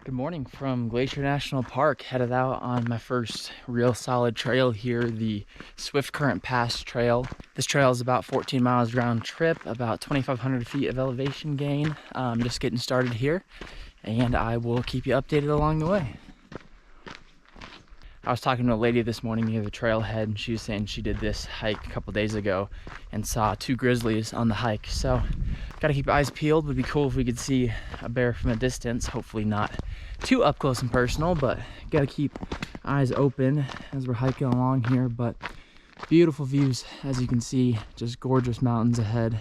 Good morning from Glacier National Park. Headed out on my first real solid trail here, the Swiftcurrent Pass trail. This trail is about 14 miles round trip, about 2,500 feet of elevation gain. Just getting started here, and I will keep you updated along the way. I was talking to a lady this morning near the trailhead, and she was saying she did this hike a couple days ago and saw 2 grizzlies on the hike. So gotta keep eyes peeled. Would be cool if we could see a bear from a distance. Hopefully not too up close and personal, but gotta keep eyes open as we're hiking along here. But beautiful views, as you can see, just gorgeous mountains ahead.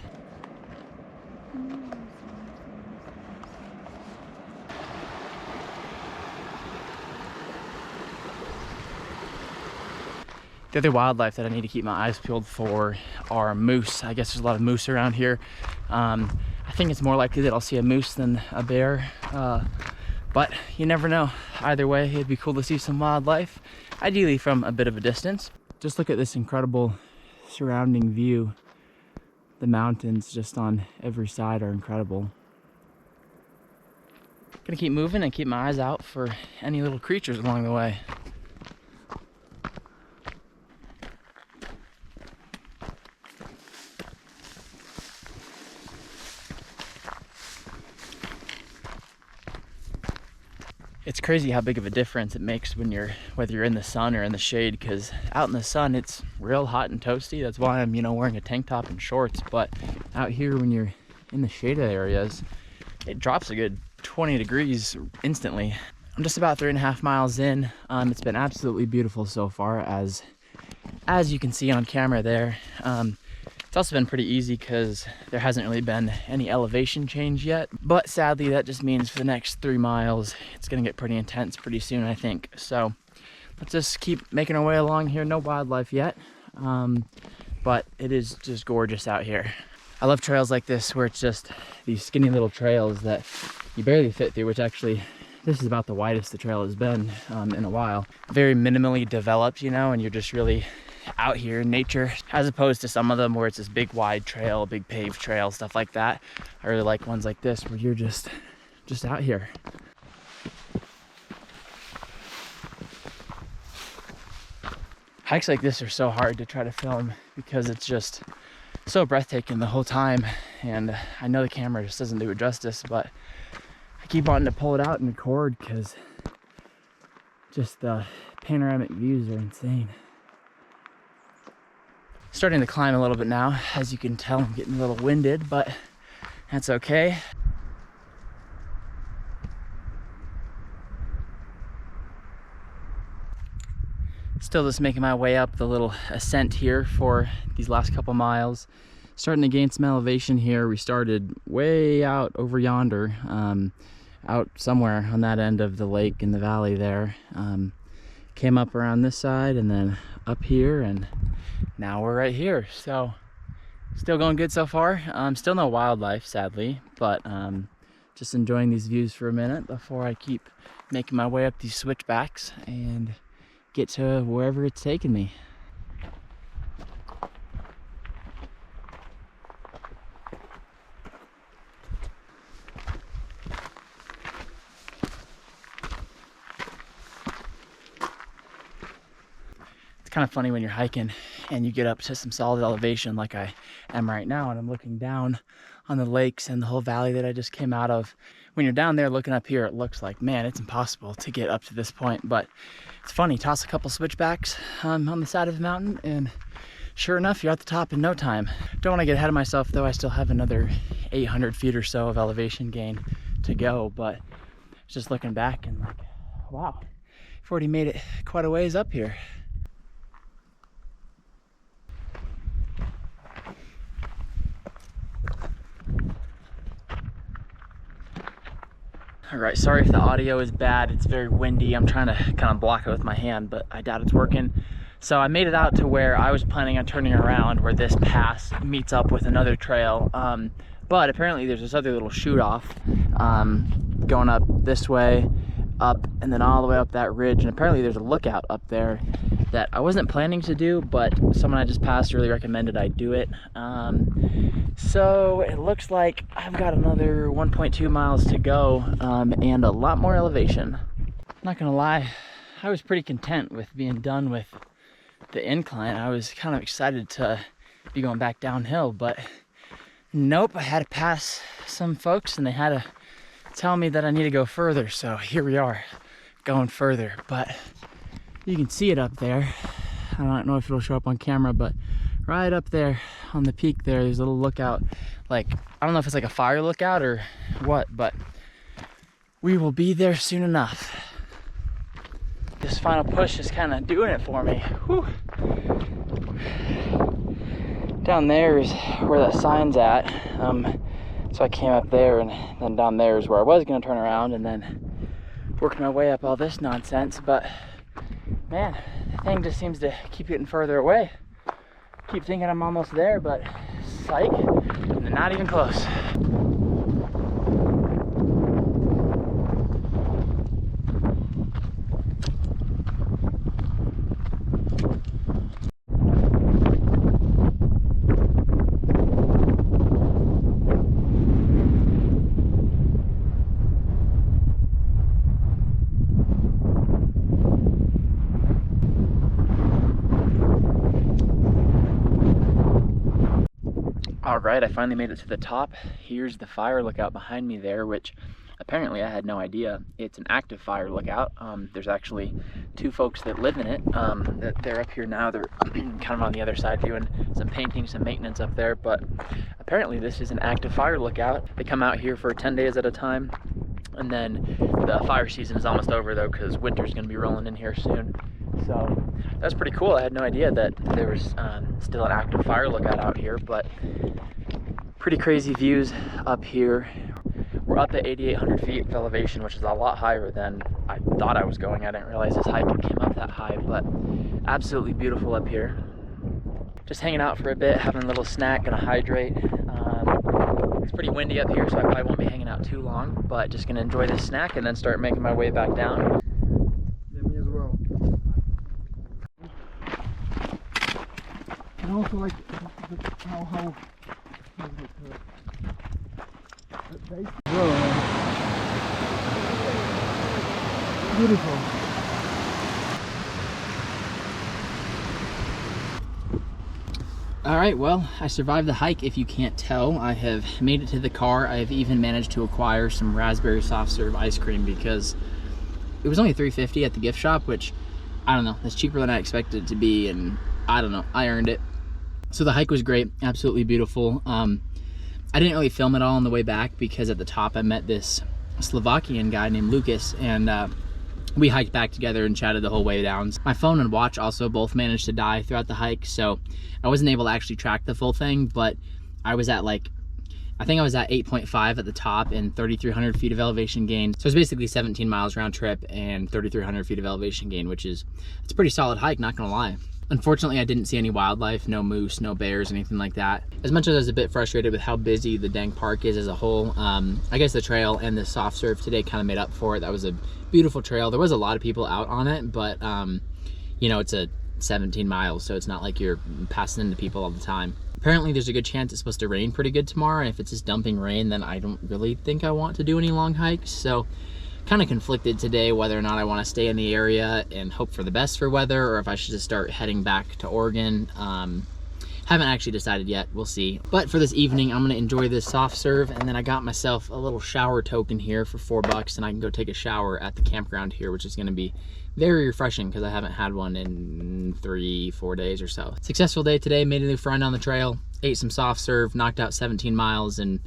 The other wildlife that I need to keep my eyes peeled for are moose. I guess there's a lot of moose around here. I think it's more likely that I'll see a moose than a bear, but you never know. Either way, it'd be cool to see some wildlife, ideally from a bit of a distance. Just look at this incredible surrounding view. The mountains just on every side are incredible. Gonna keep moving and keep my eyes out for any little creatures along the way. It's crazy how big of a difference it makes when whether you're in the sun or in the shade, because out in the sun it's real hot and toasty. That's why I'm wearing a tank top and shorts. But out here, when you're in the shaded areas, it drops a good 20 degrees instantly. I'm just about 3.5 miles in. It's been absolutely beautiful so far, as you can see on camera there. It's also been pretty easy because there hasn't really been any elevation change yet. But sadly, that just means for the next 3 miles, it's gonna get pretty intense pretty soon, I think. So let's just keep making our way along here. No wildlife yet, but it is just gorgeous out here. I love trails like this where it's just these skinny little trails that you barely fit through, which actually, this is about the widest the trail has been in a while. Very minimally developed, and you're just really out here in nature, as opposed to some of them where it's this big wide trail, big paved trail, stuff like that. I really like ones like this where you're just out here. Hikes like this are so hard to try to film because it's just so breathtaking the whole time, and I know the camera just doesn't do it justice, but I keep wanting to pull it out and record because just the panoramic views are insane. Starting to climb a little bit now. As you can tell, I'm getting a little winded, but that's okay. Still just making my way up the little ascent here for these last couple miles. Starting to gain some elevation here. We started way out over yonder, out somewhere on that end of the lake in the valley there. Came up around this side and then up here, and now we're right here. So still going good so far. Still no wildlife, sadly, but just enjoying these views for a minute before I keep making my way up these switchbacks and get to wherever it's taking me. It's kind of funny when you're hiking and you get up to some solid elevation like I am right now, and I'm looking down on the lakes and the whole valley that I just came out of. When you're down there looking up here, it looks like, man, it's impossible to get up to this point. But it's funny, toss a couple switchbacks on the side of the mountain, and sure enough, you're at the top in no time. Don't want to get ahead of myself though. I still have another 800 feet or so of elevation gain to go, but just looking back and like, wow, I've already made it quite a ways up here. All right, sorry if the audio is bad. It's very windy. I'm trying to kind of block it with my hand, but I doubt it's working. So I made it out to where I was planning on turning around, where this pass meets up with another trail. But apparently there's this other little shoot off going up this way, up, and then all the way up that ridge. And apparently there's a lookout up there. that I wasn't planning to do, but someone I just passed really recommended I do it. So it looks like I've got another 1.2 miles to go, and a lot more elevation. Not gonna lie, I was pretty content with being done with the incline. I was kind of excited to be going back downhill, but nope, I had to pass some folks and they had to tell me that I need to go further. So here we are, going further, but you can see it up there. I don't know if it'll show up on camera, but right up there on the peak there's a little lookout. Like, I don't know if it's like a fire lookout or what, but we will be there soon enough. This final push is kind of doing it for me. Whew. Down there is where that sign's at. So I came up there, and then down there is where I was gonna turn around and then working my way up all this nonsense. But man, the thing just seems to keep getting further away. Keep thinking I'm almost there, but psych, not even close. Alright, I finally made it to the top. Here's the fire lookout behind me there, which apparently I had no idea. It's an active fire lookout. There's actually two folks that live in it. They're up here now. They're kind of on the other side doing some painting, some maintenance up there, but apparently this is an active fire lookout. They come out here for 10 days at a time, and then the fire season is almost over though, because winter's gonna be rolling in here soon. So that's pretty cool. I had no idea that there was still an active fire lookout out here, but pretty crazy views up here. We're up at 8,800 feet of elevation, which is a lot higher than I thought I was going. I didn't realize this hike came up that high, but absolutely beautiful up here. Just hanging out for a bit, having a little snack, gonna hydrate. It's pretty windy up here, so I probably won't be hanging out too long, but just gonna enjoy this snack and then start making my way back down. And also like how beautiful. All right, well, I survived the hike. If you can't tell, I have made it to the car. I have even managed to acquire some raspberry soft serve ice cream because it was only $3.50 at the gift shop, which I don't know, that's cheaper than I expected it to be, and I don't know, I earned it. So the hike was great, absolutely beautiful. I didn't really film it all on the way back because at the top I met this Slovakian guy named Lucas, and we hiked back together and chatted the whole way down. My phone and watch also both managed to die throughout the hike, so I wasn't able to actually track the full thing, but I was at I think I was at 8.5 at the top and 3,300 feet of elevation gain. So it's basically 17 miles round trip and 3,300 feet of elevation gain, which is, it's a pretty solid hike, not gonna lie. Unfortunately, I didn't see any wildlife, no moose, no bears, anything like that. As much as I was a bit frustrated with how busy the dang park is as a whole, I guess the trail and the soft serve today kind of made up for it. That was a beautiful trail. There was a lot of people out on it, but you know, it's a 17 miles, so it's not like you're passing into people all the time. Apparently there's a good chance it's supposed to rain pretty good tomorrow, and if it's just dumping rain, then I don't really think I want to do any long hikes. So kind of conflicted today whether or not I want to stay in the area and hope for the best for weather, or if I should just start heading back to Oregon. Haven't actually decided yet, we'll see. But for this evening, I'm gonna enjoy this soft serve, and then I got myself a little shower token here for $4, and I can go take a shower at the campground here, which is gonna be very refreshing because I haven't had one in 3-4 days or so. Successful day today, made a new friend on the trail, ate some soft serve, knocked out 17 miles, and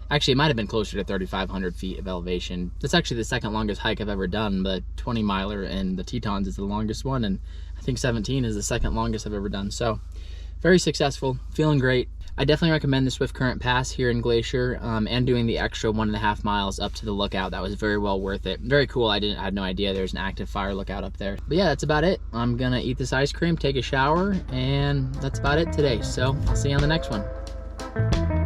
actually it might have been closer to 3,500 feet of elevation. That's actually the second longest hike I've ever done. The 20 miler and the Tetons is the longest one, and I think 17 is the second longest I've ever done. So very successful, feeling great. I definitely recommend the Swiftcurrent Pass here in Glacier, and doing the extra 1.5 miles up to the lookout. That was very well worth it. Very cool. I had no idea there's an active fire lookout up there. But yeah, that's about it. I'm gonna eat this ice cream, take a shower, and that's about it today. So I'll see you on the next one.